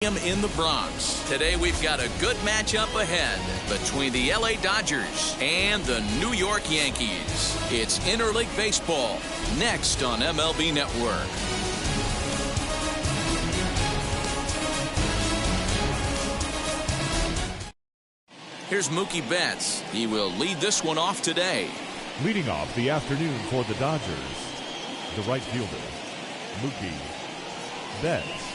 In the Bronx. Today we've got a good matchup ahead between the LA Dodgers and the New York Yankees. It's Interleague Baseball next on MLB Network. Here's Mookie Betts. He will lead this one off today. Leading off the afternoon for the Dodgers, the right fielder, Mookie Betts.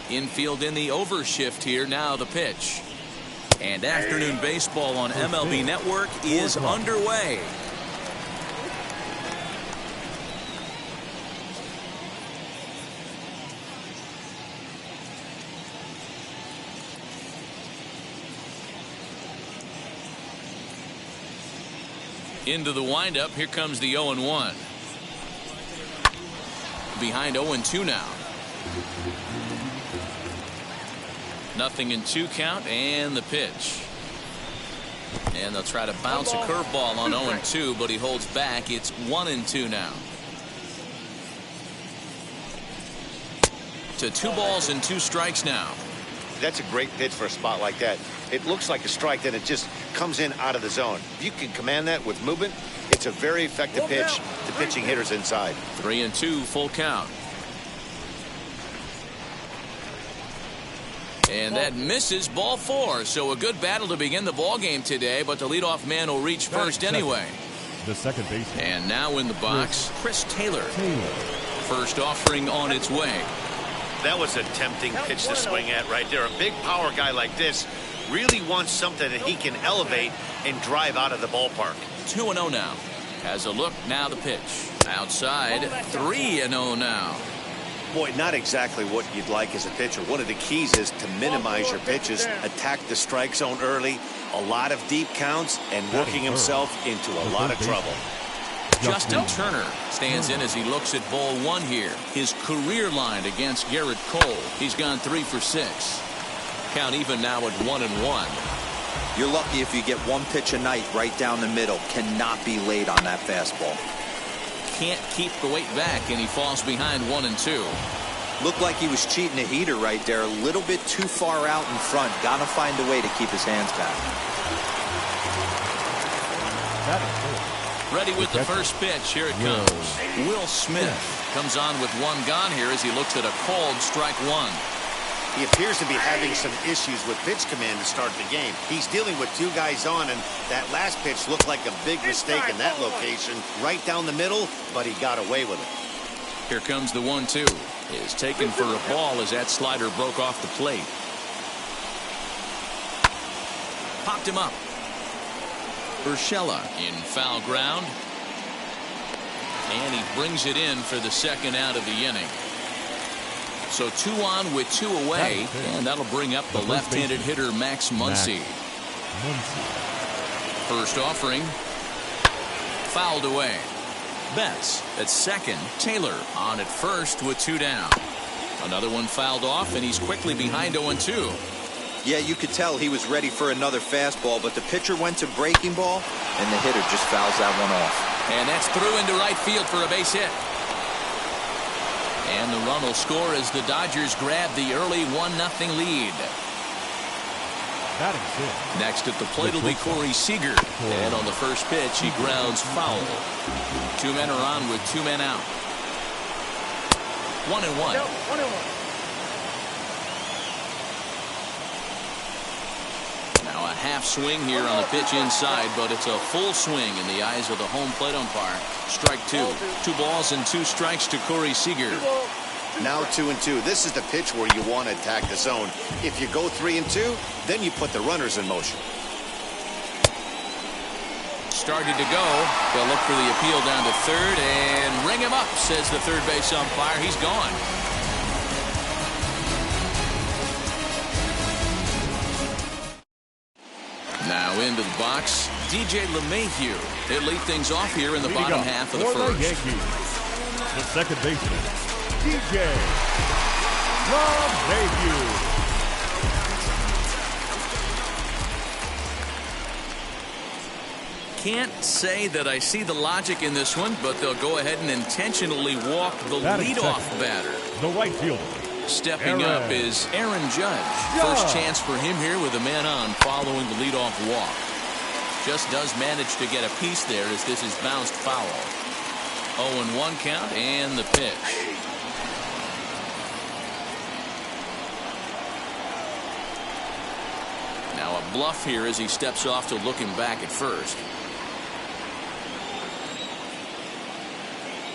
Infield in the overshift here. Now the pitch. And afternoon baseball on MLB Network is underway. Into the windup. Here comes the 0-1. Behind 0-2 now. Nothing in 2 count, and the pitch. And they'll try to bounce a curveball on 0-2, but he holds back. It's 1-2 now. To 2 balls and 2 strikes now. That's a great pitch for a spot like that. It looks like a strike, then it just comes in out of the zone. If you can command that with movement, it's a very effective pitch to pitching hitters inside. 3-2, full count. And that misses, ball 4. So a good battle to begin the ball game today, but the leadoff man will reach first anyway. The second baseman. And now in the box, Chris Taylor. First offering on its way. That was a tempting pitch to swing at right there. A big power guy like this really wants something that he can elevate and drive out of the ballpark. 2-0 now. Has a look, now the pitch. Outside, 3-0 now. Boy, not exactly what you'd like as a pitcher. One of the keys is to minimize your pitches, attack the strike zone early, a lot of deep counts, and working himself into a lot of trouble. Justin Turner stands in as he looks at ball 1 here. His career line against Garrett Cole. He's gone 3 for 6. Count even now at 1-1. You're lucky if you get 1 pitch a night right down the middle. Cannot be late on that fastball. Can't keep the weight back, and he falls behind 1-2. Looked like he was cheating a heater right there. A little bit too far out in front. Gotta find a way to keep his hands back. Ready with the first pitch. Here it comes. Will Smith comes on with 1 gone here as he looks at a called strike 1. He appears to be having some issues with pitch command to start the game. He's dealing with 2 guys on, and that last pitch looked like a big mistake in that location. Right down the middle, but he got away with it. Here comes the 1-2. Is taken for a ball as that slider broke off the plate. Popped him up. Urshela in foul ground. And he brings it in for the second out of the inning. So 2 on with 2 away, and that'll bring up the left-handed hitter Max Muncy. First offering, fouled away. Betts at second. Taylor on at first with 2 down. Another one fouled off, and he's quickly behind 0-2. Yeah, you could tell he was ready for another fastball, but the pitcher went to breaking ball, and the hitter just fouls that one off. And that's through into right field for a base hit. And the run will score as the Dodgers grab the early 1-0 lead. Next at the plate will be Corey Seager. And on the first pitch, he grounds foul. 2 men are on with 2 men out. 1-1. Now a half swing here on the pitch inside, but it's a full swing in the eyes of the home plate umpire. Strike 2. 2 balls and 2 strikes to Corey Seager. Now 2-2. This is the pitch where you want to attack the zone. If you go 3-2, then you put the runners in motion. Started to go. They'll look for the appeal down to third and ring him up, says the third base umpire. He's gone. Now into the box, DJ LeMahieu. He'll lead things off here in the bottom half of the first. The second baseman, DJ LeMahieu. Can't say that I see the logic in this one, but they'll go ahead and intentionally walk the leadoff batter. The right fielder. Stepping up is Aaron Judge. First chance for him here with a man on following the leadoff walk. Just does manage to get a piece there as this is bounced foul. 0-1 count and the pitch. Now a bluff here as he steps off to look him back at first.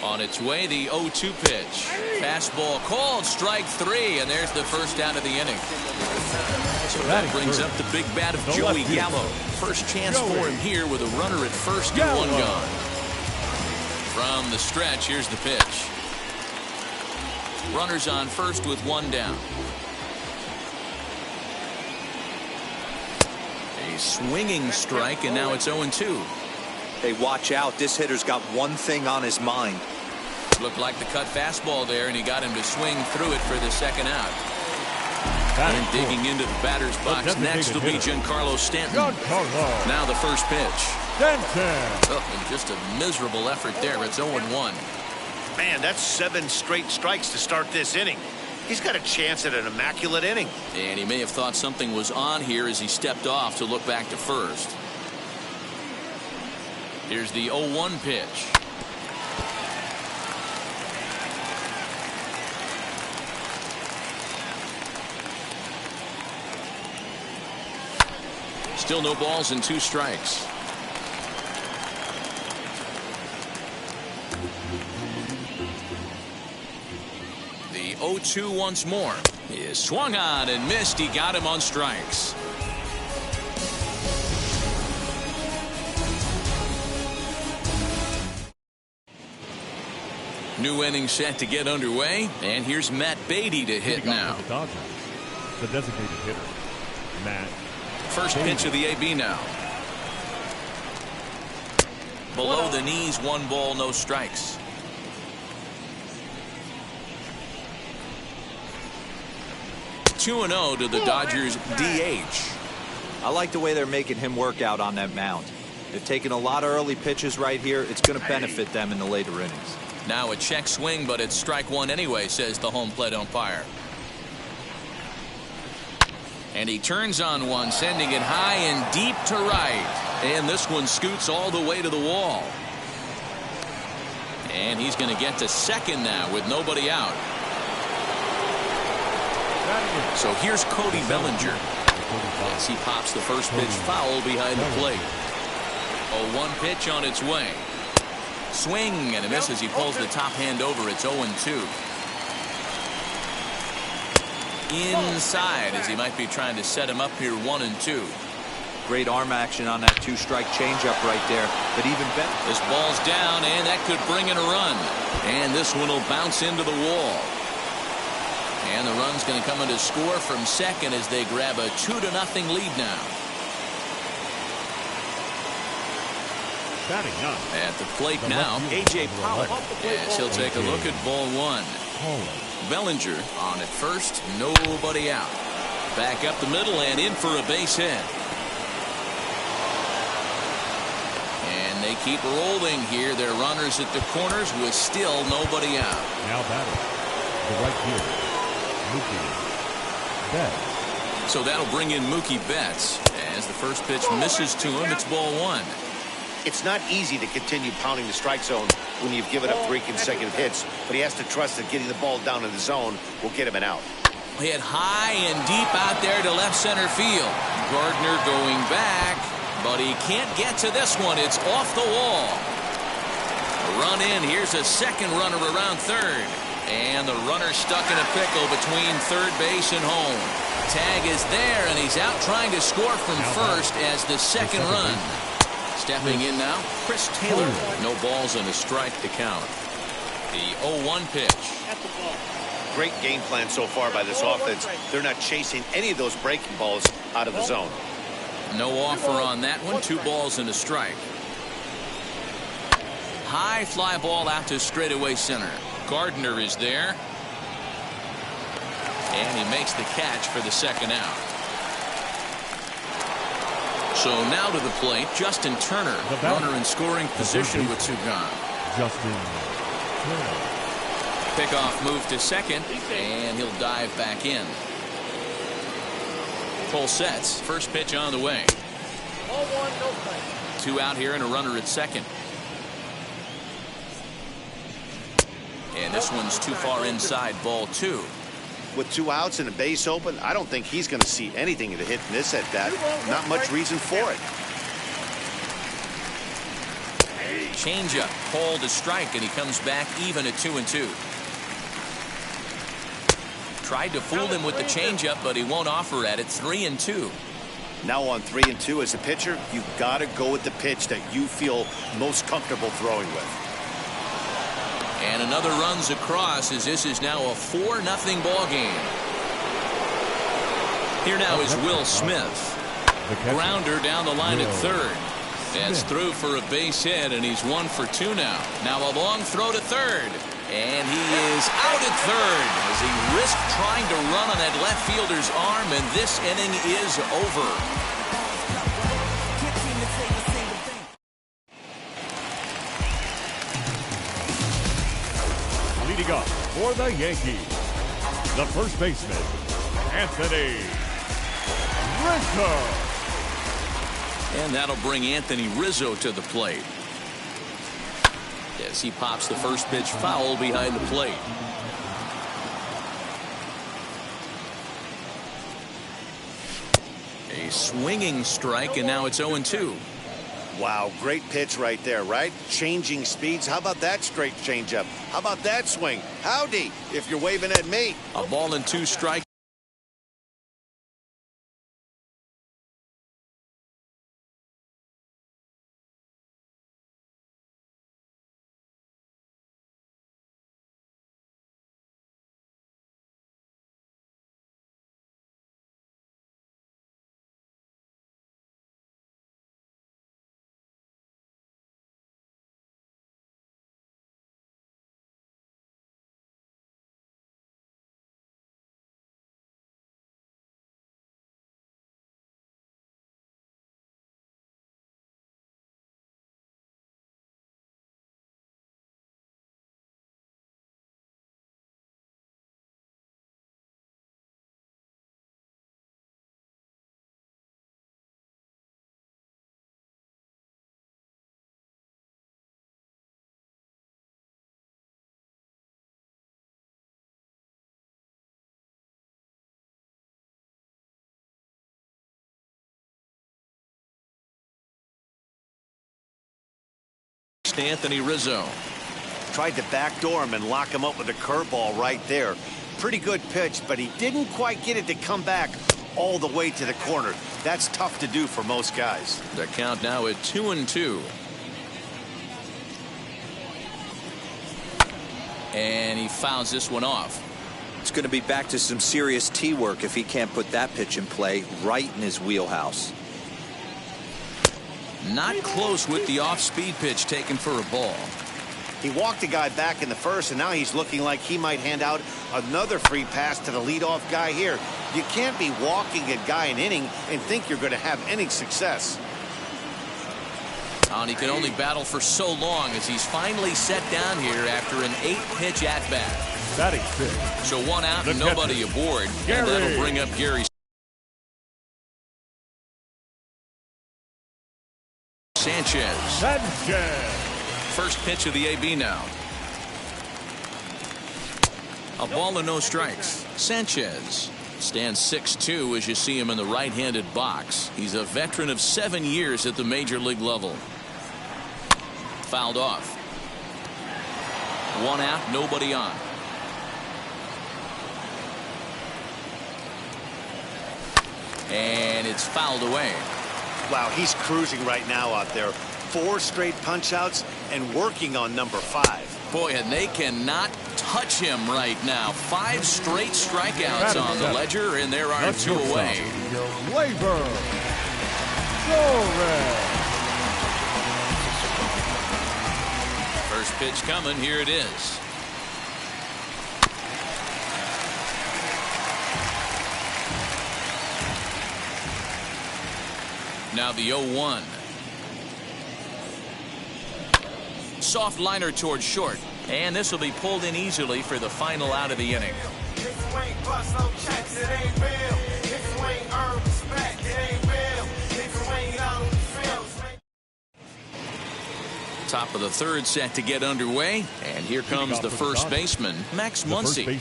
On its way, the 0-2 pitch. Fastball called, strike 3, and there's the first out of the inning. So that brings up the big bat of Joey Gallo. First chance for him here with a runner at first and one gone. From the stretch, here's the pitch. Runners on first with one down. A swinging strike, and now it's 0-2. Hey, watch out. This hitter's got one thing on his mind. Looked like the cut fastball there, and he got him to swing through it for the second out. And digging into the batter's box next will be Giancarlo Stanton. Now the first pitch. Oh, just a miserable effort there. It's 0-1. Man, that's 7 straight strikes to start this inning. He's got a chance at an immaculate inning. And he may have thought something was on here as he stepped off to look back to first. Here's the 0-1 pitch. Still no balls and 2 strikes. The 0-2 once more. He is swung on and missed. He got him on strikes. New inning set to get underway, and here's Matt Beatty to hit now. The Dodgers, the designated hitter, Matt. First pitch of the AB now. Below the knees, 1 ball, no strikes. (2-0) to the Dodgers DH. I like the way they're making him work out on that mound. They're taking a lot of early pitches right here. It's going to benefit them in the later innings. Now a check swing, but it's strike 1 anyway, says the home plate umpire. And he turns on one, sending it high and deep to right. And this one scoots all the way to the wall. And he's going to get to second now with nobody out. So here's Cody Bellinger as he pops the first pitch foul behind the plate. 0-1 pitch on its way. Swing and a miss as he pulls the top hand over. It's 0-2. Inside as he might be trying to set him up here 1-2. Great arm action on that 2-strike changeup right there. But even better. This ball's down, and that could bring in a run. And this one will bounce into the wall. And the run's going to come in to score from second as they grab a 2-0 lead now. At the plate now, A.J. Pollock. Yes, he'll take a look at ball 1. Bellinger on at first, nobody out. Back up the middle and in for a base hit. And they keep rolling here. They're runners at the corners with still nobody out. Now batting, the right fielder, Mookie Betts. So that'll bring in Mookie Betts. As the first pitch misses to him, it's ball 1. It's not easy to continue pounding the strike zone when you've given up 3 consecutive hits, but he has to trust that getting the ball down in the zone will get him an out. Hit high and deep out there to left center field. Gardner going back, but he can't get to this one. It's off the wall. A run in. Here's a second runner around third. And the runner stuck in a pickle between third base and home. Tag is there, and he's out trying to score from first as the second run. Stepping in now, Chris Taylor. No balls and a strike to count. The 0-1 pitch. Great game plan so far by this offense. They're not chasing any of those breaking balls out of the zone. No offer on that one. 2 balls and a strike. High fly ball out to straightaway center. Gardner is there. And he makes the catch for the second out. So now to the plate, Justin Turner, runner in scoring position with two gone. Justin Turner. Pickoff move to second, and he'll dive back in. Full sets. First pitch on the way. 0-1, no play. Two out here and a runner at second. And this one's too far inside, ball two. With two outs and a base open, I don't think he's going to see anything to hit in this at bat. Not much reason for it. Changeup, called to strike, and he comes back even at 2-2. Tried to fool him with the changeup, but he won't offer at it. 3-2. Now on 3-2 as a pitcher, you've got to go with the pitch that you feel most comfortable throwing with. And another runs across as this is now a 4-0 ball game. Here now is Will Smith. Grounder down the line at third. That's through for a base hit, and he's 1 for 2 now. Now a long throw to third. And he is out at third as he risked trying to run on that left fielder's arm, and this inning is over. Leading up for the Yankees, the first baseman, Anthony Rizzo. And that'll bring Anthony Rizzo to the plate. As he pops the first pitch foul behind the plate. A swinging strike, and now it's 0-2. Wow, great pitch right there, right? Changing speeds. How about that straight changeup? How about that swing? Howdy, if you're waving at me. A 1-2 strike. Anthony Rizzo. Tried to backdoor him and lock him up with a curveball right there. Pretty good pitch, but he didn't quite get it to come back all the way to the corner. That's tough to do for most guys. The count now at 2-2. And he fouls this one off. It's going to be back to some serious tee work if he can't put that pitch in play right in his wheelhouse. Not close with the off-speed pitch taken for a ball. He walked the guy back in the first, and now he's looking like he might hand out another free pass to the leadoff guy here. You can't be walking a guy an inning and think you're going to have any success. And he can only battle for so long as he's finally set down here after an 8-pitch at-bat. Batting fifth. So one out and nobody aboard. And that'll bring up Gary Sanchez. First pitch of the AB now. A ball and no strikes. Sanchez stands 6'2" as you see him in the right-handed box. He's a veteran of 7 years at the major league level. Fouled off. One out, nobody on. And it's fouled away. Wow, he's cruising right now out there. 4 straight punch-outs and working on number 5. Boy, and they cannot touch him right now. 5 straight strikeouts on the ledger, and there are 2 away. Gleyber Torres. First pitch coming. Here it is. Now the 0-1. Soft liner towards short. And this will be pulled in easily for the final out of the inning. Top of the third set to get underway. And here comes the first baseman, Max Muncy.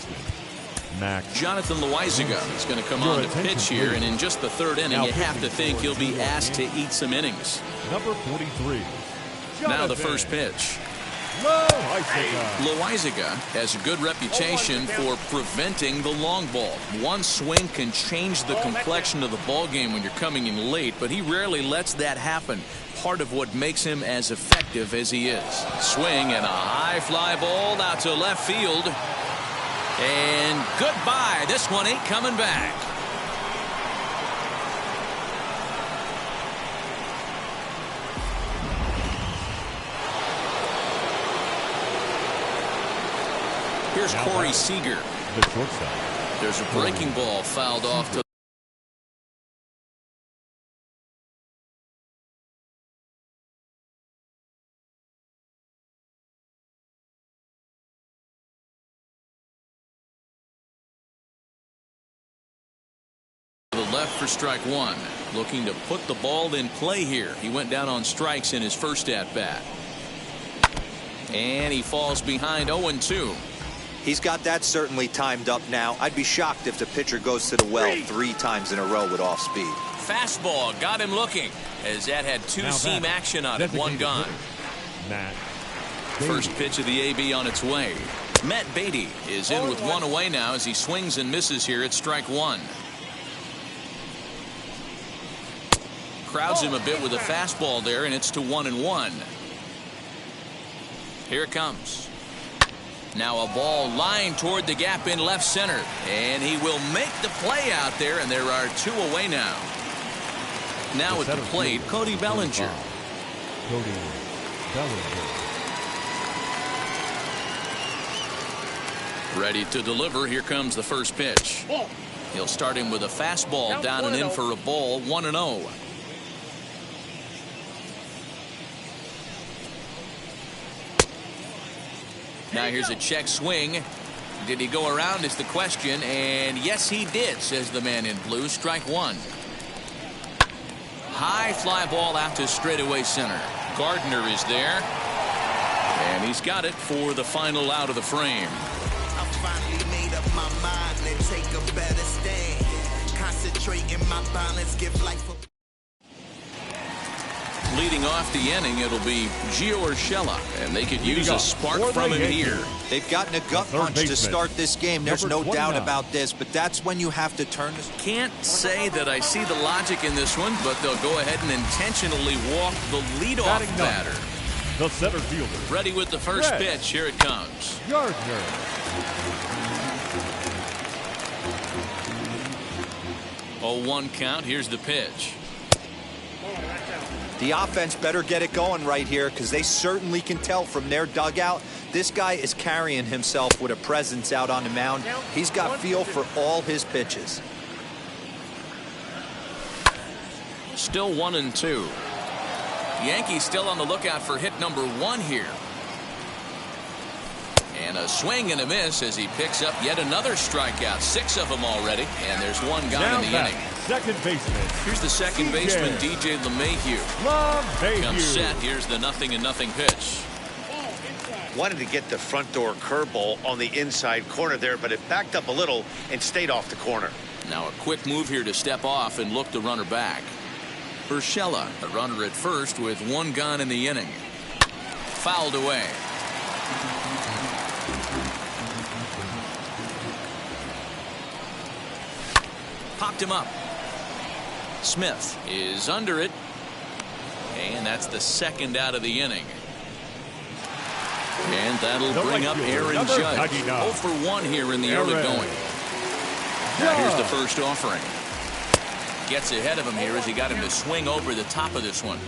Jonathan Loaisiga is going to come on to pitch here, and in just the third inning, you have to think he'll be asked to eat some innings. Number 43. Now the first pitch. Loaisiga has a good reputation for preventing the long ball. One swing can change the complexion of the ball game when you're coming in late, but he rarely lets that happen. Part of what makes him as effective as he is. Swing and a high fly ball out to left field. And goodbye. This one ain't coming back. Here's Corey Seager. The shortstop. There's a breaking ball fouled off to the left for strike one. Looking to put the ball in play here. He went down on strikes in his first at bat. And he falls behind 0-2. He's got that certainly timed up now. I'd be shocked if the pitcher goes to the well 3 times in a row with off speed. Fastball got him looking, as that had two-seam action on it. One gone. First pitch of the AB on its way. Matt Beatty is in with one away now as he swings and misses here at strike one. Crowds him a bit with a fastball there, and it's to 1-1. Here it comes. Now a ball lined toward the gap in left center. And he will make the play out there, and there are 2 away now. Now at the plate, Cody Bellinger. Cody Bellinger. Ready to deliver. Here comes the first pitch. He'll start him with a fastball down and in for a ball. 1-0. Now here's a check swing. Did he go around is the question, and yes he did, says the man in blue. Strike one. High fly ball out to straightaway center. Gardner is there, and he's got it for the final out of the frame. I finally made up my mind to take a better stand. Concentrate in my balance, give life a... Leading off the inning, it'll be Gio Urshela, and they could use a spark from him here. They've gotten a gut punch to start this game. There's no doubt about this, but that's when you have to turn this. Can't say that I see the logic in this one, but they'll go ahead and intentionally walk the leadoff batter. The center fielder. Ready with the first pitch. Here it comes. Gardner. 0-1 count. Here's the pitch. The offense better get it going right here, because they certainly can tell from their dugout this guy is carrying himself with a presence out on the mound. He's got feel for all his pitches. Still 1-2. Yankees still on the lookout for hit number 1 here. And a swing and a miss as he picks up yet another strikeout. 6 of them already, and there's 1 gone in the inning. Second baseman. Here's the second baseman, DJ LeMahieu. Comes set. Here's the 0-0 pitch. Wanted to get the front door curveball on the inside corner there, but it backed up a little and stayed off the corner. Now a quick move here to step off and look the runner back. Urshela, the runner at first with 1 gone in the inning. Fouled away. Popped him up. Smith is under it, and that's the second out of the inning. And that'll bring up Aaron Judge. 0 for 1 here in the early going. Now here's the first offering. Gets ahead of him here as he got him to swing over the top of this one.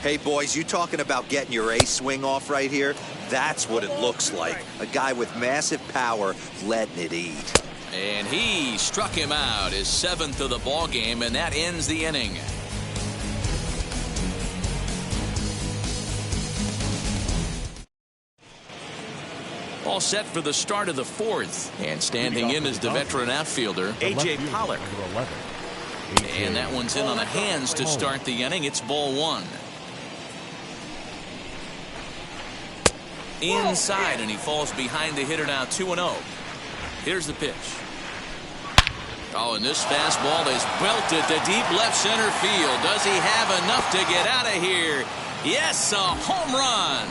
Hey boys, you talking about getting your ace swing off right here? That's what it looks like. A guy with massive power letting it eat. And he struck him out, his 7th of the ball game, and that ends the inning. All set for the start of the fourth. And standing in is the veteran outfielder, A.J. Pollock. And that one's in on the hands to start the inning. It's ball one. Inside, and he falls behind the hitter now, 2-0. Here's the pitch. Oh, and this fastball is belted to deep left center field. Does he have enough to get out of here? Yes, a home run.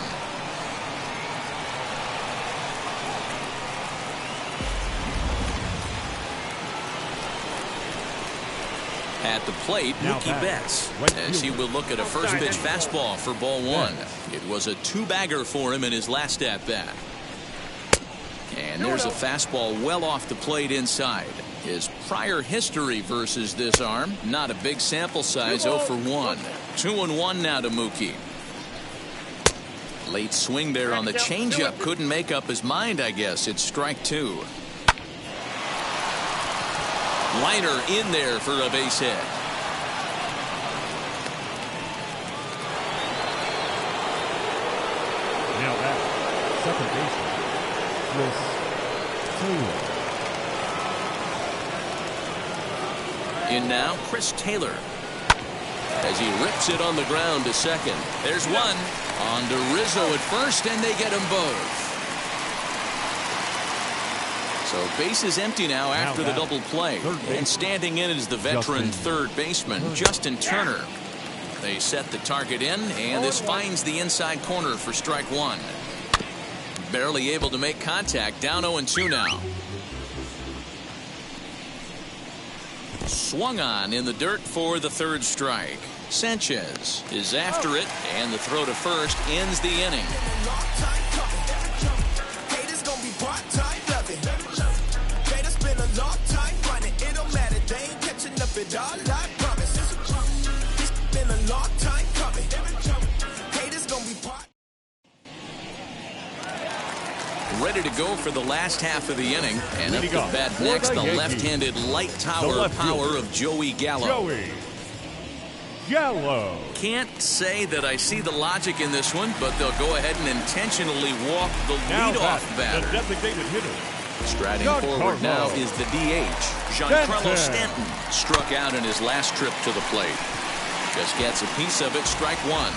At the plate, Mookie Betts, as he will look at a first pitch fastball for ball one. It was a two-bagger for him in his last at-bat. And there's a fastball well off the plate inside. His prior history versus this arm, not a big sample size, 0 for 1. 2-1 now to Mookie. Late swing there on the changeup. Couldn't make up his mind, I guess. It's strike two. Liner in there for a base hit. Now at second baseman, Chris Taylor. In now, Chris Taylor. As he rips it on the ground to second. There's one. On to Rizzo at first, and they get them both. So base is empty now after the double play. And standing in is the veteran third baseman, Justin Turner. They set the target in, and this finds the inside corner for strike one. Barely able to make contact. Down 0-2 now. Swung on in the dirt for the third strike. Sanchez is after it, and the throw to first ends the inning. Ready to go for the last half of the inning, and up to bat next, the left-handed light tower power of Joey Gallo. Can't say that I see the logic in this one, but they'll go ahead and intentionally walk the leadoff batter. Striding forward now is the DH. Giancarlo Stanton struck out in his last trip to the plate. Just gets a piece of it, strike one.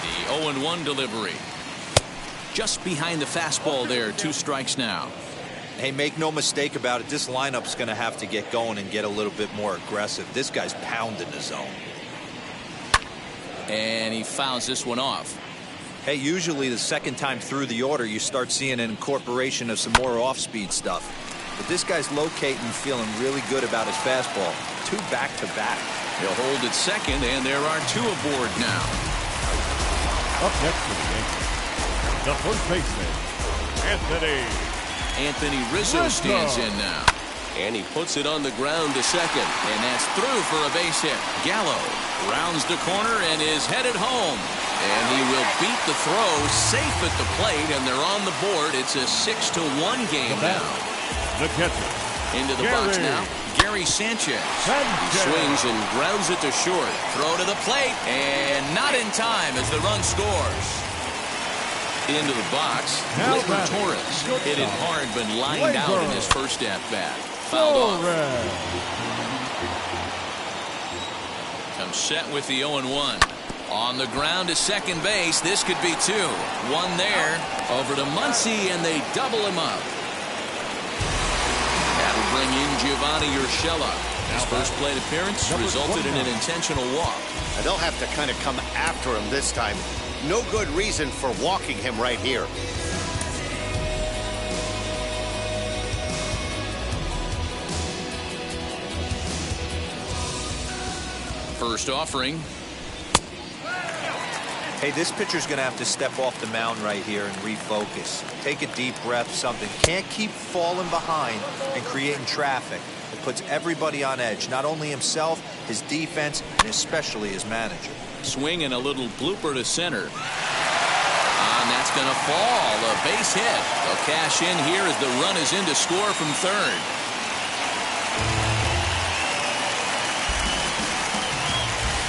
The 0-1 delivery. Just behind the fastball there, 2 strikes now. Hey, make no mistake about it, this lineup's going to have to get going and get a little bit more aggressive. This guy's pounding the zone. And he fouls this one off. Hey, usually the second time through the order, you start seeing an incorporation of some more off-speed stuff. But this guy's locating, feeling really good about his fastball. 2 back-to-back. He'll hold at second, and there are 2 aboard now. Up next for the Yankees, the first baseman, Anthony Rizzo stands in now. And he puts it on the ground to second. And that's through for a base hit. Gallo rounds the corner and is headed home. And he will beat the throw safe at the plate, and they're on the board. It's a 6-1 game now. The catcher. Into the box now, Gary Sanchez. He swings and grounds it to short. Throw to the plate, and not in time as the run scores. Into the box, Gleyber Torres hit it hard but lined out in his first at-bat. Fouled off. Comes set with the 0-1. On the ground to second base. This could be 2. 1 there. Over to Muncy, and they double him up. That'll bring in Giovanni Urshela. His first plate appearance resulted in an intentional walk. And they'll have to kind of come after him this time. No good reason for walking him right here. First offering. Hey, this pitcher's going to have to step off the mound right here and refocus. Take a deep breath, something. Can't keep falling behind and creating traffic. It puts everybody on edge, not only himself, his defense, and especially his manager. Swing and a little blooper to center. And that's going to fall. A base hit. They'll cash in here as the run is in to score from third.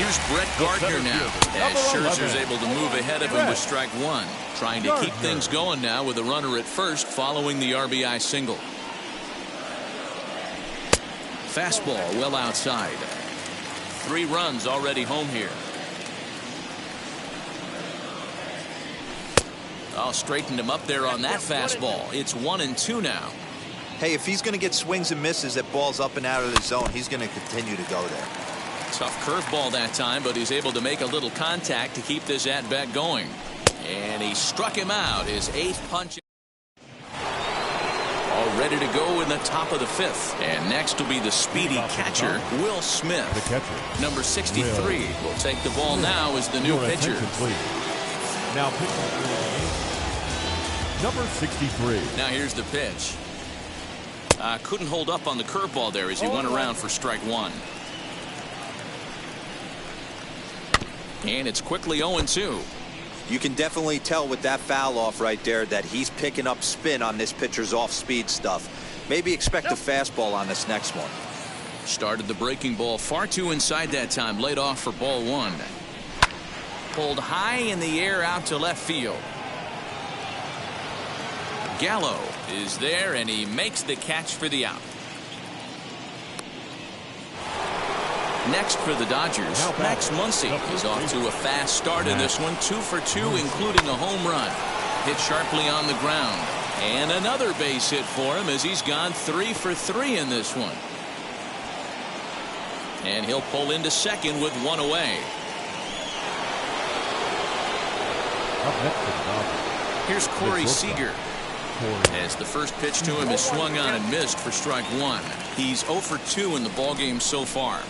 Here's Brett Gardner now, as Scherzer's able to move ahead of him with strike one, trying to keep things going now with a runner at first following the RBI single. Fastball well outside. 3 runs already home here. Oh, straightened him up there on that fastball. It's 1-2 now. Hey, if he's going to get swings and misses at balls up and out of the zone, he's going to continue to go there. Tough curveball that time, but he's able to make a little contact to keep this at-bat going. And he struck him out, his 8th punch. All ready to go in the top of the 5th. And next will be the speedy catcher, Will Smith. The catcher, number 63 will take the ball now as the new pitcher. Now pitching number 63. Now here's the pitch. Couldn't hold up on the curveball there as he went around for strike one. And it's quickly 0-2. You can definitely tell with that foul off right there that he's picking up spin on this pitcher's off-speed stuff. Maybe expect a fastball on this next one. Started the breaking ball far too inside that time. Laid off for ball one. Pulled high in the air out to left field. Gallo is there, and he makes the catch for the out. Next for the Dodgers, Max Muncy is off to a fast start in this one. 2 for 2, including a home run. Hit sharply on the ground. And another base hit for him as he's gone 3 for 3 in this one. And he'll pull into second with 1 away. Here's Corey Seager. As the first pitch to him is swung on and missed for strike one. He's 0 for 2 in the ballgame so far.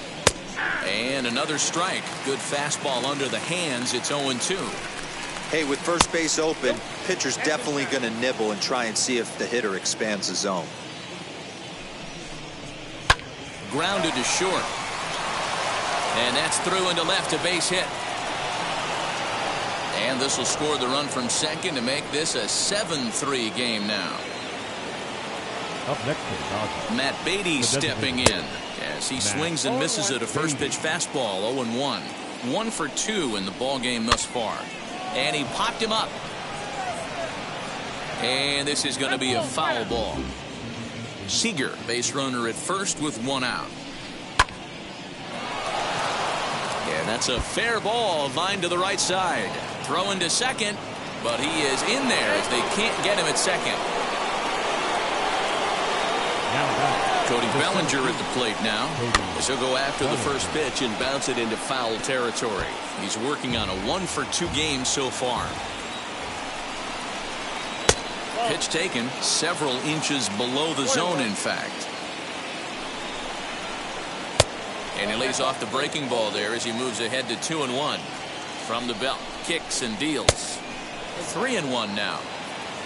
And another strike. Good fastball under the hands. It's 0-2. Hey, with first base open, pitcher's definitely going to nibble and try and see if the hitter expands the zone. Grounded to short. And that's through into left, a base hit. And this will score the run from second to make this a 7-3 game now. Up next to the Dodgers, Matt Beatty stepping in as he swings and misses at a first pitch fastball. 0-1. 1 for 2 in the ball game thus far. And he popped him up. And this is going to be a foul ball. Seager, base runner at first with 1 out. Yeah, that's a fair ball, line to the right side. Throwing to second, but he is in there as they can't get him at second. Cody Bellinger at the plate now, as he'll go after the first pitch and bounce it into foul territory. He's working on a 1 for 2 game so far. Pitch taken several inches below the zone, in fact. And he lays off the breaking ball there as he moves ahead to 2-1. From the belt, kicks and deals. 3-1 now.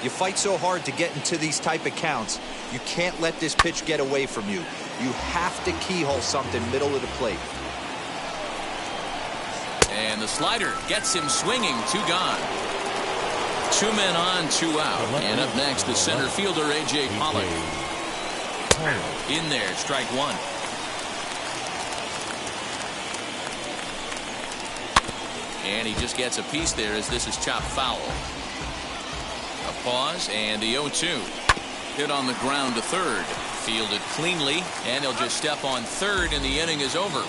You fight so hard to get into these type of counts. You can't let this pitch get away from you. You have to keyhole something middle of the plate. And the slider gets him swinging. 2 gone. 2 men on, 2 out. And up next, the center fielder, A.J. Pollock. In there, strike one. And he just gets a piece there as this is chopped foul. A pause and the 0-2. Hit on the ground to third. Fielded cleanly, and he'll just step on third, and the inning is over.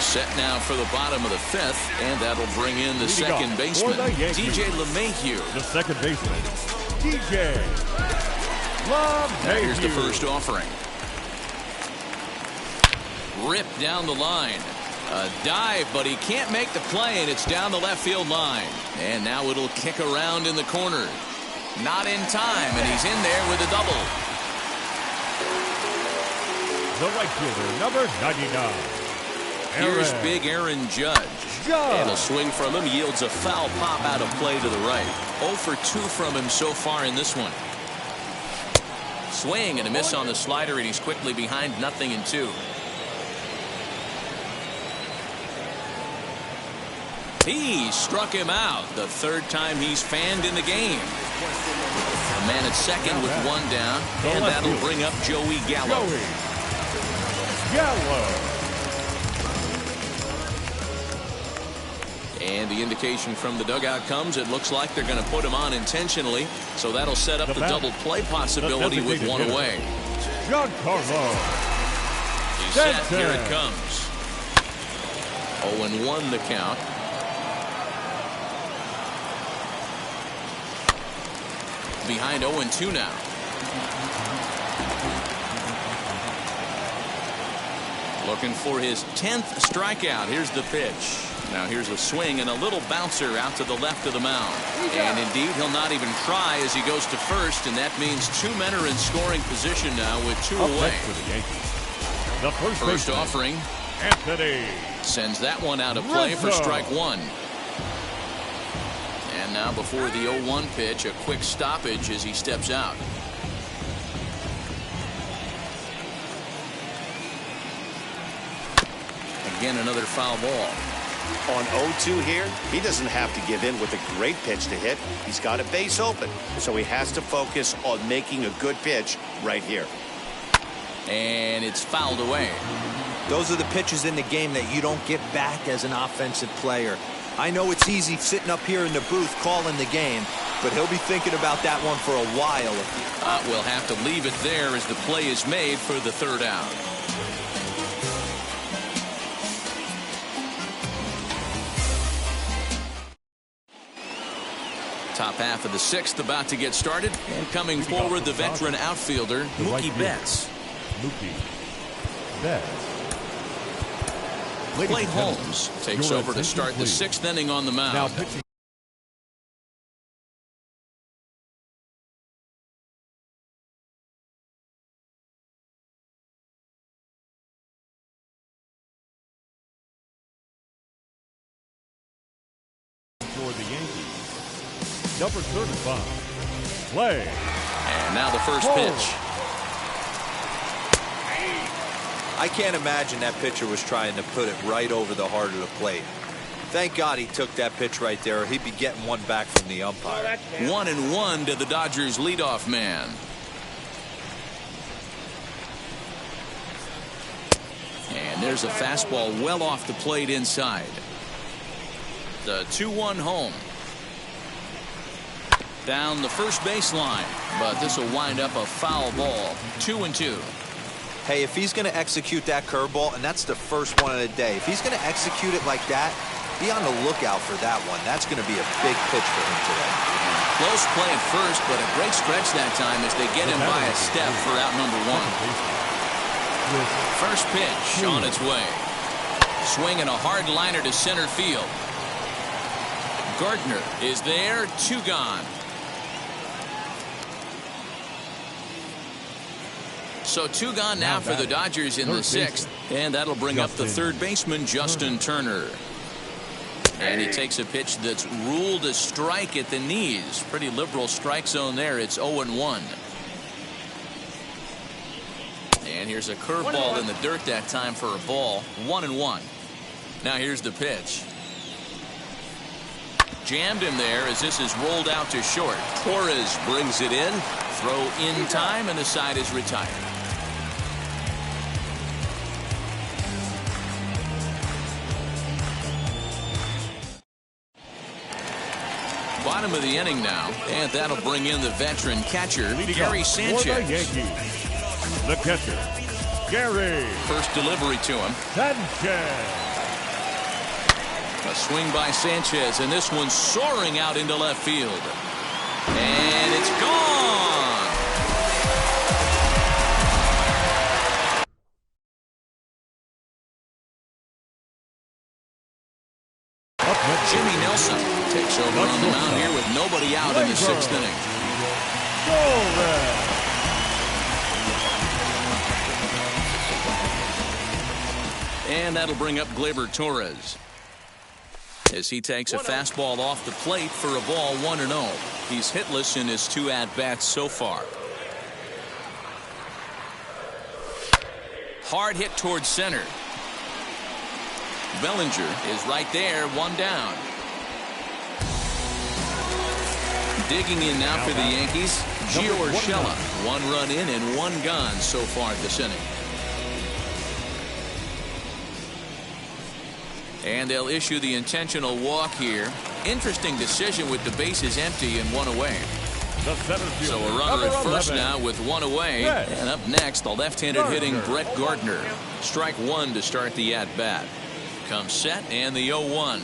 Set now for the bottom of the 5th, and that'll bring in the second baseman, DJ LeMahieu. The second baseman, DJ LeMahieu. Now here's the first offering. Ripped down the line. A dive, but he can't make the play, and it's down the left field line. And now it'll kick around in the corner. Not in time, and he's in there with a double. The right fielder, number 99. Here's big Aaron Judge. And a swing from him yields a foul pop out of play to the right. 0 for 2 from him so far in this one. Swing and a miss on the slider, and he's quickly behind 0-2. He struck him out. The third time he's fanned in the game. A man at second with one down, and that'll bring up Joey Gallo. And the indication from the dugout comes, it looks like they're going to put him on intentionally, so that'll set up the double play possibility with one away. Giancarlo He's set. Here it comes. 0-1 the count. Behind 0-2 now. Looking for his 10th strikeout. Here's the pitch. Now here's a swing and a little bouncer out to the left of the mound. And indeed, he'll not even try as he goes to first, and that means two men are in scoring position now with two away. The first offering. Anthony sends that one out of play for strike one. And now before the 0-1 pitch, a quick stoppage as he steps out. Again, another foul ball. On 0-2 here, he doesn't have to give in with a great pitch to hit. He's got a base open, so he has to focus on making a good pitch right here. And it's fouled away. Those are the pitches in the game that you don't get back as an offensive player. I know it's easy sitting up here in the booth calling the game, but he'll be thinking about that one for a while. We'll have to leave it there as the play is made for the third out. Top half of the sixth about to get started, and coming forward the veteran outfielder Mookie Betts. Mookie Betts. Clay Holmes takes over to start the sixth inning on the mound. Now pitching. For the Yankees, number 35, Clay. And now the first pitch. I can't imagine that pitcher was trying to put it right over the heart of the plate. Thank God he took that pitch right there, or he'd be getting one back from the umpire. 1-1 to the Dodgers leadoff man. And there's a fastball well off the plate inside. The 2-1 home. Down the first baseline, but this will wind up a foul ball. 2-2. Hey, if he's going to execute that curveball, and that's the first one of the day, if he's going to execute it like that, be on the lookout for that one. That's going to be a big pitch for him today. Close play at first, but a great stretch that time as they get him by a step for out number one. First pitch on its way. Swinging a hard liner to center field. Gardner is there, two gone. So two gone now for the Dodgers in the sixth, and that'll bring up the third baseman, Justin Turner. And he takes a pitch that's ruled a strike at the knees. Pretty liberal strike zone there. It's 0-1. And here's a curveball in the dirt that time for a ball. 1-1. Now here's the pitch. Jammed him there as this is rolled out to short. Torres brings it in. Throw in time, and the side is retired. Bottom of the inning now, and that'll bring in the veteran catcher, Gary Sanchez. For the Yankees, the catcher, Gary. First delivery to him. Sanchez. A swing by Sanchez, and this one's soaring out into left field. And it's gone. Jimmy Nelson takes over on the mound here with nobody out in the sixth inning. And that'll bring up Gleyber Torres as he takes a fastball off the plate for a ball. 1-0. He's hitless in his two at-bats so far. Hard hit towards center. Bellinger is right there, one down. Digging in now for the Yankees, Gio Urshela. 1 run in and 1 gone so far this inning. And they'll issue the intentional walk here. Interesting decision with the bases empty and 1 away. So a runner at first now with 1 away. And up next, the left-handed hitting Brett Gardner. Strike 1 to start the at-bat. Comes set and the 0-1.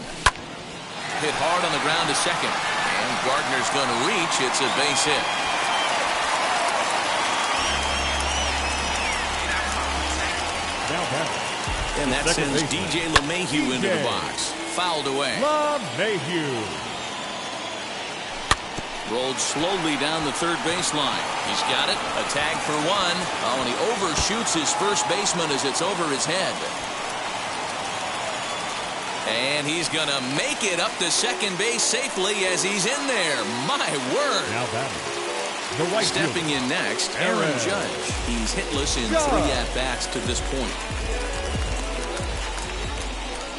Hit hard on the ground to second. And Gardner's going to reach. It's a base hit. And that sends DJ LeMahieu into the box. Fouled away. LeMahieu. Rolled slowly down the third baseline. He's got it. A tag for 1. Oh, and he overshoots his first baseman as it's over his head. And he's going to make it up to second base safely as he's in there. My word. Now batting. The right Stepping in next, Aaron Judge. He's hitless in 3 at-bats to this point.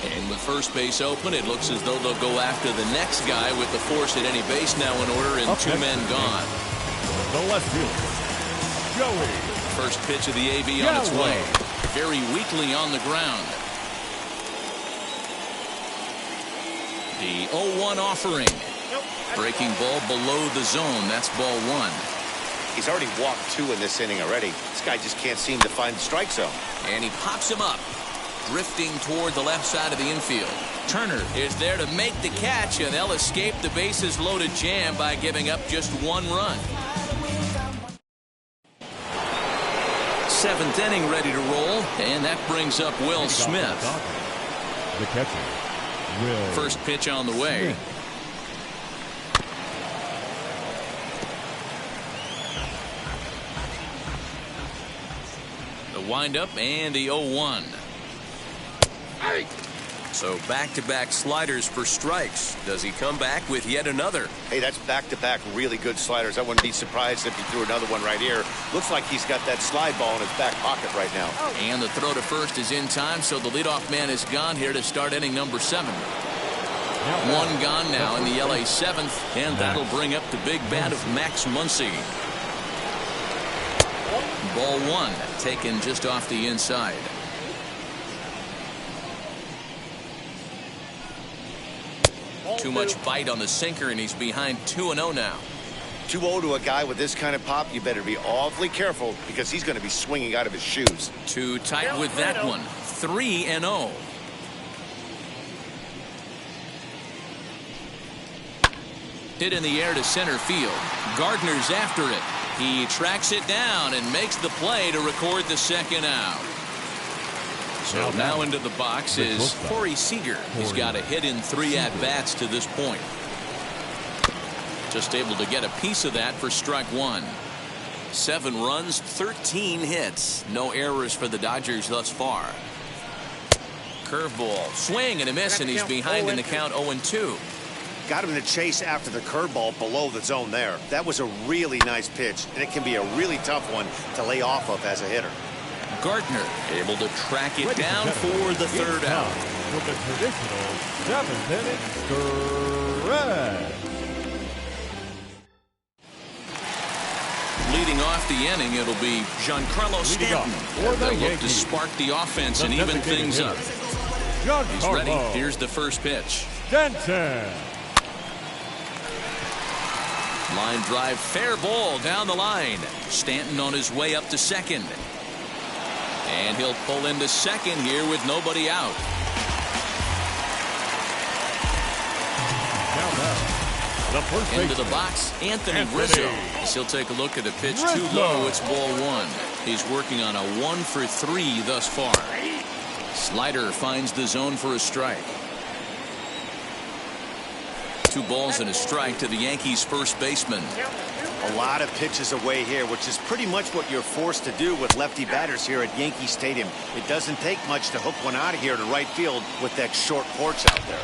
And with first base open, it looks as though they'll go after the next guy with the force at any base now in order and 2 men gone. The left fielder, Joey. First pitch of the AB on its way. Very weakly on the ground. The 0-1 offering. Breaking ball below the zone. That's ball 1. He's already walked 2 in this inning already. This guy just can't seem to find the strike zone. And he pops him up. Drifting toward the left side of the infield. Turner is there to make the catch, and they'll escape the bases loaded jam by giving up just 1 run. 7th inning ready to roll, and that brings up Will Smith. The catcher, Will. First pitch on the way. The windup and the 0-1. So back-to-back sliders for strikes. Does he come back with yet another? Hey, that's back-to-back really good sliders. I wouldn't be surprised if he threw another one right here. Looks like he's got that slide ball in his back pocket right now. And the throw to first is in time, so the leadoff man is gone here to start inning number 7. 1 gone now in the LA 7th, and that'll bring up the big bat of Max Muncy. Ball 1 taken just off the inside. Too much bite on the sinker, and he's behind 2-0 now. 2-0 to a guy with this kind of pop, you better be awfully careful because he's going to be swinging out of his shoes. Too tight with that one. 3-0. Hit in the air to center field. Gardner's after it. He tracks it down and makes the play to record the 2nd out. So now into the box is Corey Seager. He's got a hit in 3 at-bats to this point. Just able to get a piece of that for strike 1. 7 runs, 13 hits. No errors for the Dodgers thus far. Curveball, swing and a miss, and he's behind in the count 0-2. Got him in the chase after the curveball below the zone there. That was a really nice pitch, and it can be a really tough one to lay off of as a hitter. Gardner able to track it down for the 3rd out. With the traditional 7th inning stretch. Leading off the inning, it'll be Giancarlo Stanton. They'll look to spark the offense and even things up. He's ready. Here's the first pitch. Stanton. Line drive, fair ball down the line. Stanton on his way up to second. And he'll pull into second here with nobody out. Into the box, Anthony Rizzo. As he'll take a look at a pitch too low. It's ball 1. He's working on a 1 for 3 thus far. Slider finds the zone for a strike. 2 balls and a strike to the Yankees' first baseman. A lot of pitches away here, which is pretty much what you're forced to do with lefty batters here at Yankee Stadium. It doesn't take much to hook one out of here to right field with that short porch out there.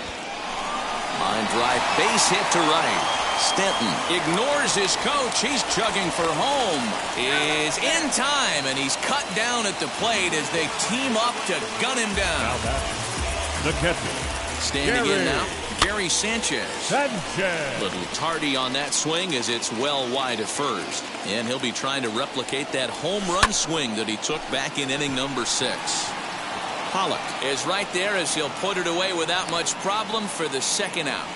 Line drive, base hit to right. Stanton ignores his coach. He's chugging for home. Is in time, and he's cut down at the plate as they team up to gun him down. The catcher, standing in now, Gary Sanchez. Little tardy on that swing as it's well wide of first. And he'll be trying to replicate that home run swing that he took back in inning number 6. Pollock is right there as he'll put it away without much problem for the second out.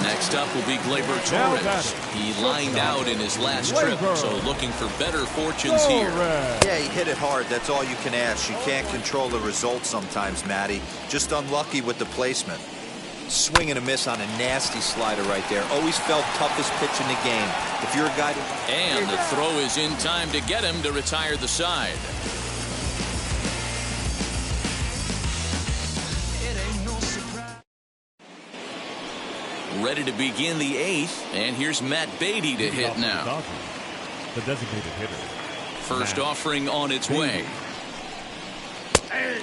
Next up will be Gleyber Torres. He lined out in his last trip, so looking for better fortunes here. Yeah, he hit it hard. That's all you can ask. You can't control the result sometimes, Matty. Just unlucky with the placement. Swing and a miss on a nasty slider right there. Always felt toughest pitch in the game. If you're a guy... And the throw is in time to get him to retire the side. Ready to begin the 8th, and here's Matt Beatty to hit now. The designated hitter. First offering on its way.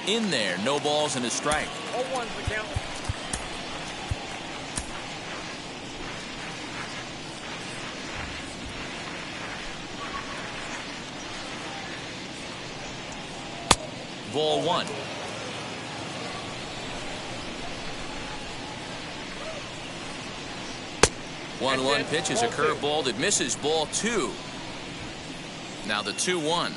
In there, no balls and a strike. 0-1 for count. Ball 1. 1-1 pitch is a curveball that misses. Ball 2. Now the 2-1.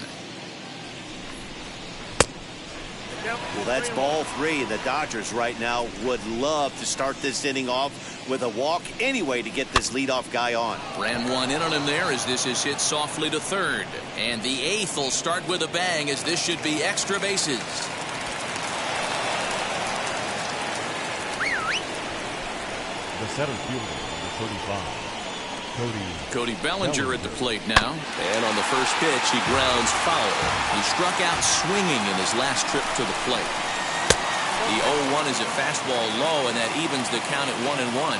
Well, that's ball 3. The Dodgers right now would love to start this inning off with a walk anyway to get this leadoff guy on. Ran one in on him there as this is hit softly to third. And the 8th will start with a bang as this should be extra bases. The center fielder, number 35. Cody Bellinger at the plate now. And on the first pitch, he grounds foul. He struck out swinging in his last trip to the plate. The 0-1 is a fastball low, and that evens the count at 1-1.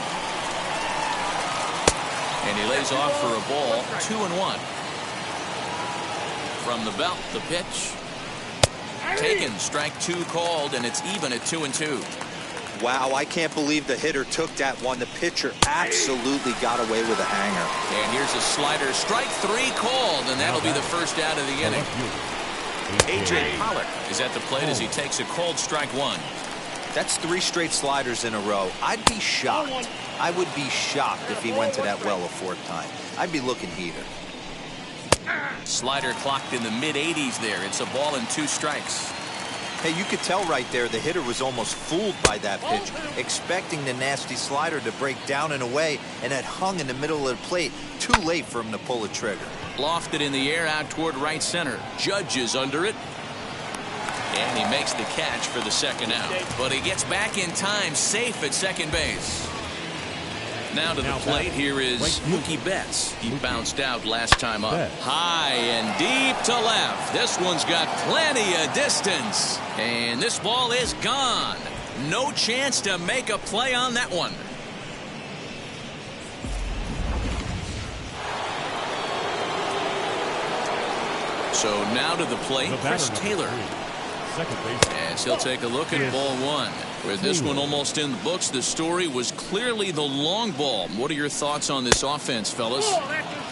And he lays off for a ball, 2-1. From the belt, the pitch. Taken, strike 2 called, and it's even at 2-2. Wow, I can't believe the hitter took that one. The pitcher absolutely got away with a hanger. And here's a slider. Strike 3 called, and that'll be the first out of the inning. A.J. Pollock is at the plate as he takes a called strike 1. That's 3 straight sliders in a row. I'd be shocked. I would be shocked if he went to that well a 4th time. I'd be looking heater. Slider clocked in the mid-80s there. It's a ball and 2 strikes. Hey, you could tell right there the hitter was almost fooled by that pitch, expecting the nasty slider to break down and away, and it hung in the middle of the plate. Too late for him to pull a trigger. Lofted in the air out toward right center. Judge is under it. And he makes the catch for the second out. But he gets back in time, safe at second base. Now to the plate, here is Mookie Betts. He bounced out last time up. High and deep to left. This one's got plenty of distance. And this ball is gone. No chance to make a play on that one. So now to the plate, Chris Taylor. As he'll take a look at ball 1. With this one almost in the books, the story was clearly the long ball. What are your thoughts on this offense, fellas?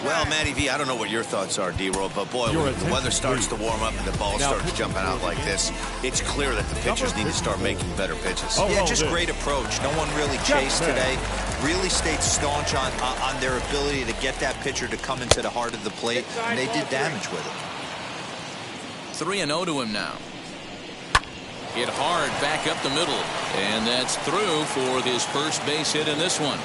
Well, Matty V, I don't know what your thoughts are, D-Roll, but boy, when the weather starts to warm up and the ball starts jumping out like this, it's clear that the pitchers need to start making better pitches. Yeah, just great approach. No one really chased today. Really stayed staunch on their ability to get that pitcher to come into the heart of the plate, and they did damage with it. 3-0 to him now. Hit hard back up the middle. And that's through for his first base hit in this one.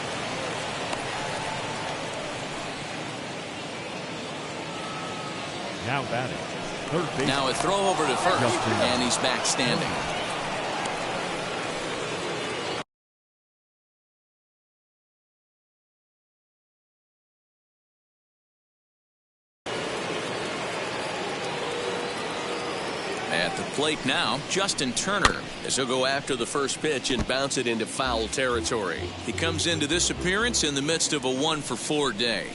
Now batting. Third base. Now a throw over to first. And he's back standing. At the plate now, Justin Turner, as he'll go after the first pitch and bounce it into foul territory. He comes into this appearance in the midst of a 1-for-4 day.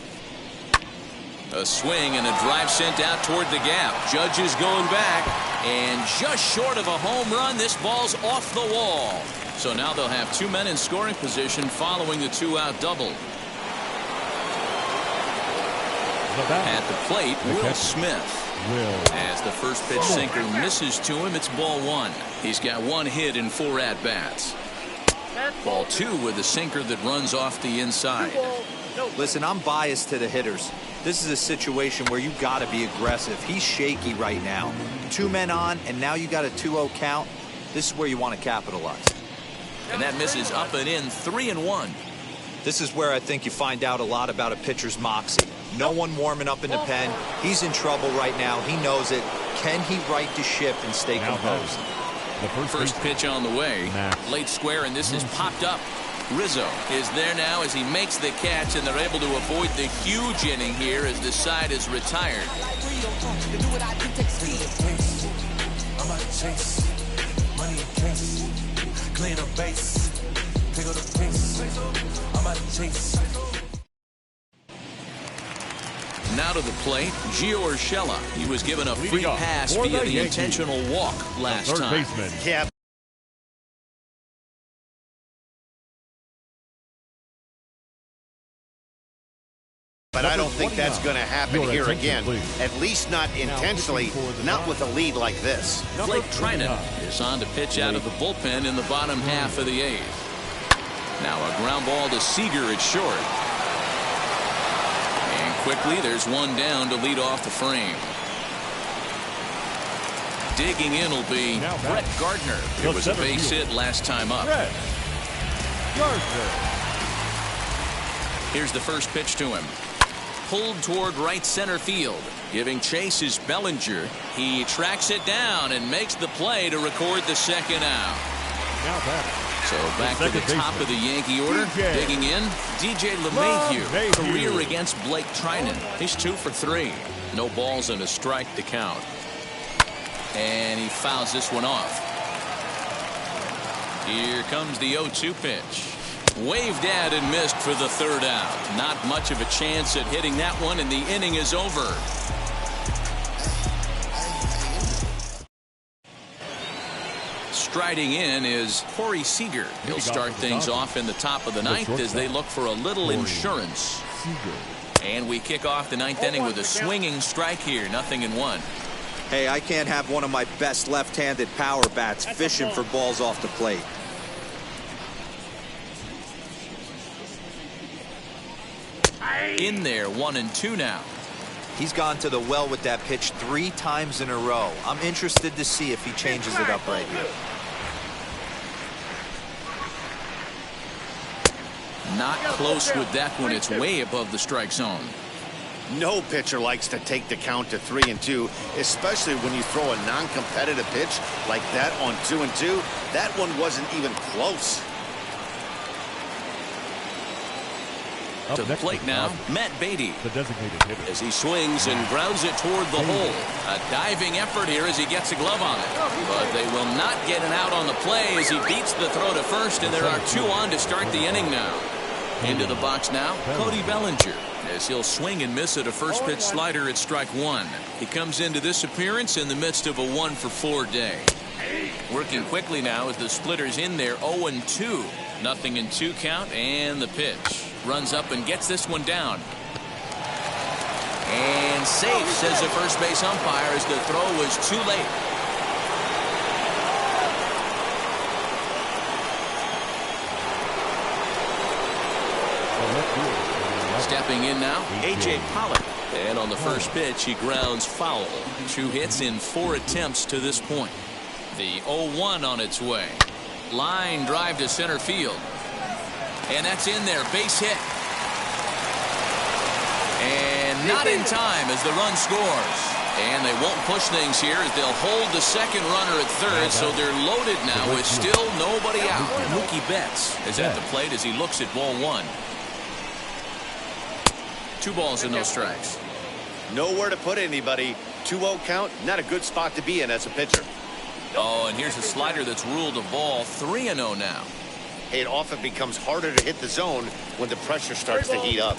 A swing and a drive sent out toward the gap. Judge is going back, and just short of a home run, this ball's off the wall. So now they'll have 2 men in scoring position following the 2-out double. At the plate, Will Smith. As the first pitch sinker misses to him, it's ball 1. He's got 1 hit in 4 at-bats. Ball 2 with a sinker that runs off the inside. Listen, I'm biased to the hitters. This is a situation where you got to be aggressive. He's shaky right now. 2 men on, and now you got a 2-0 count. This is where you want to capitalize. And that misses up and in, 3-1. This is where I think you find out a lot about a pitcher's moxie. No one warming up in the pen. He's in trouble right now. He knows it. Can he right the ship and stay composed? The first pitch on the way. Late square, and this is popped up. Rizzo is there now as he makes the catch, and they're able to avoid the huge inning here as the side is retired. Now to the plate, Gio Urshela. He was given a free pass via the intentional walk last time. Yeah. But I don't think that's going to happen here again. At least not intentionally, not with a lead like this. Blake Trinan is on to pitch out of the bullpen in the bottom half of the 8th. Now a ground ball to Seager at short. And quickly there's one down to lead off the frame. Digging in will be Brett Gardner. It was a base hit last time up. Here's the first pitch to him. Pulled toward right center field. Giving chase is Bellinger. He tracks it down and makes the play to record the second out. So back to the top of the Yankee order. Digging in, DJ LeMahieu. Career against Blake Trinan. He's 2 for 3. No balls and a strike to count. And he fouls this one off. Here comes the 0-2 pitch. Waved at and missed for the 3rd out. Not much of a chance at hitting that one, and the inning is over. Striding in is Corey Seager. He'll start things off in the top of the 9th as they look for a little insurance. And we kick off the 9th inning with a swinging strike here. 0-1. Hey, I can't have one of my best left-handed power bats fishing for balls off the plate. In there, 1-2 now. He's gone to the well with that pitch 3 times in a row. I'm interested to see if he changes it up right here. Not close with that one. It's way above the strike zone. No pitcher likes to take the count to 3-2, especially when you throw a non-competitive pitch like that on 2-2. That one wasn't even close. To the plate now, Matt Beatty. The designated hitter. As he swings and grounds it toward the hole. A diving effort here as he gets a glove on it. But they will not get an out on the play as he beats the throw to first, and there are 2 on to start the inning now. Into the box now, Cody Bellinger. As he'll swing and miss at a first pitch slider at strike 1. He comes into this appearance in the midst of a 1-for-4 day. Working quickly now as the splitter's in there, 0-2. 0-2 count, and the pitch. Runs up and gets this one down. And safe, says the first base umpire, as the throw was too late. Stepping in now, A.J. Pollock. And on the first pitch, he grounds foul. 2 hits in 4 attempts to this point. The 0-1 on its way. Line drive to center field. And that's in there, base hit. And not in time as the run scores. And they won't push things here as they'll hold the second runner at third, so they're loaded now with still nobody out. Mookie Betts is at the plate as he looks at ball 1. 2 balls and no strikes. Nowhere to put anybody. 2-0 count, not a good spot to be in as a pitcher. Oh, and here's a slider that's ruled a ball. 3-0 now. It often becomes harder to hit the zone when the pressure starts to heat up.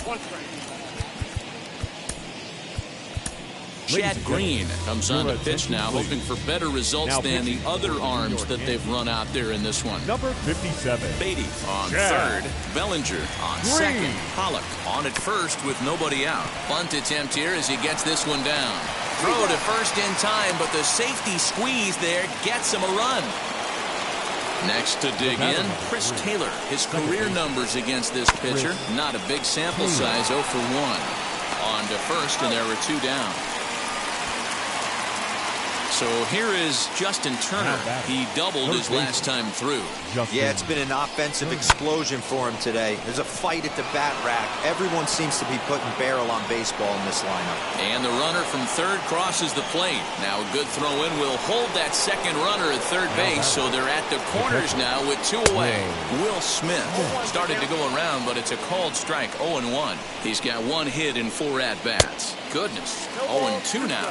Chad Green comes on the pitch now, hoping for better results than the other arms that they've run out there in this one. Number 57. Beatty on third. Bellinger on second. Pollock on at first with nobody out. Bunt attempt here as he gets this one down. Throw to first in time, but the safety squeeze there gets him a run. Next to dig in, Chris Taylor. His career numbers against this pitcher, not a big sample size, 0 for 1. On to first, and there were 2 down. So here is Justin Turner. He doubled his last time through. Yeah, it's been an offensive explosion for him today. There's a fight at the bat rack. Everyone seems to be putting barrel on baseball in this lineup. And the runner from third crosses the plate. Now a good throw in will hold that second runner at third base, so they're at the corners now with 2 away. Will Smith started to go around, but it's a called strike, 0-1. He's got 1 hit in 4 at-bats. Goodness, 0-2 now.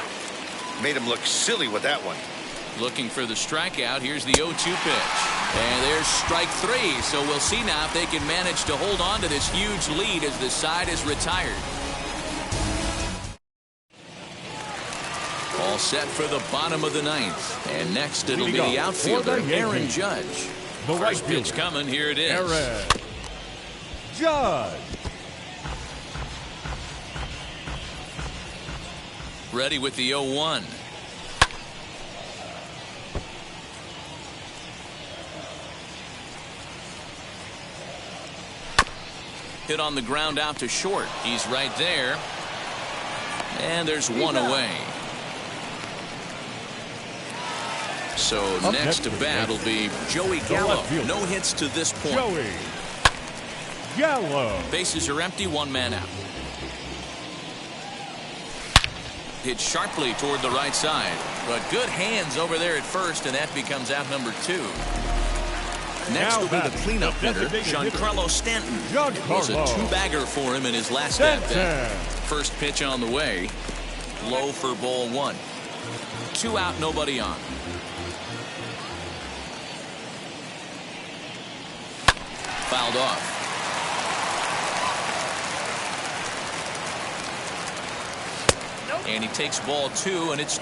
Made him look silly with that one. Looking for the strikeout. Here's the 0-2 pitch. And there's strike 3. So we'll see now if they can manage to hold on to this huge lead as the side is retired. All set for the bottom of the 9th. And next it'll be the outfielder, Aaron Judge. First pitch coming. Here it is. Aaron Judge. Ready with the 0-1. Hit on the ground out to short. He's right there. And there's 1 away. So next to bat will be Joey Gallo. No hits to this point. Joey Gallo. Bases are empty, 1 man out. Hit sharply toward the right side, but good hands over there at first, and that becomes out number 2. Next will be the cleanup hitter, Giancarlo Stanton. It was a 2-bagger for him in his last at-bat. First pitch on the way, low for ball 1. 2 out, nobody on. Fouled off. And he takes ball 2, and it's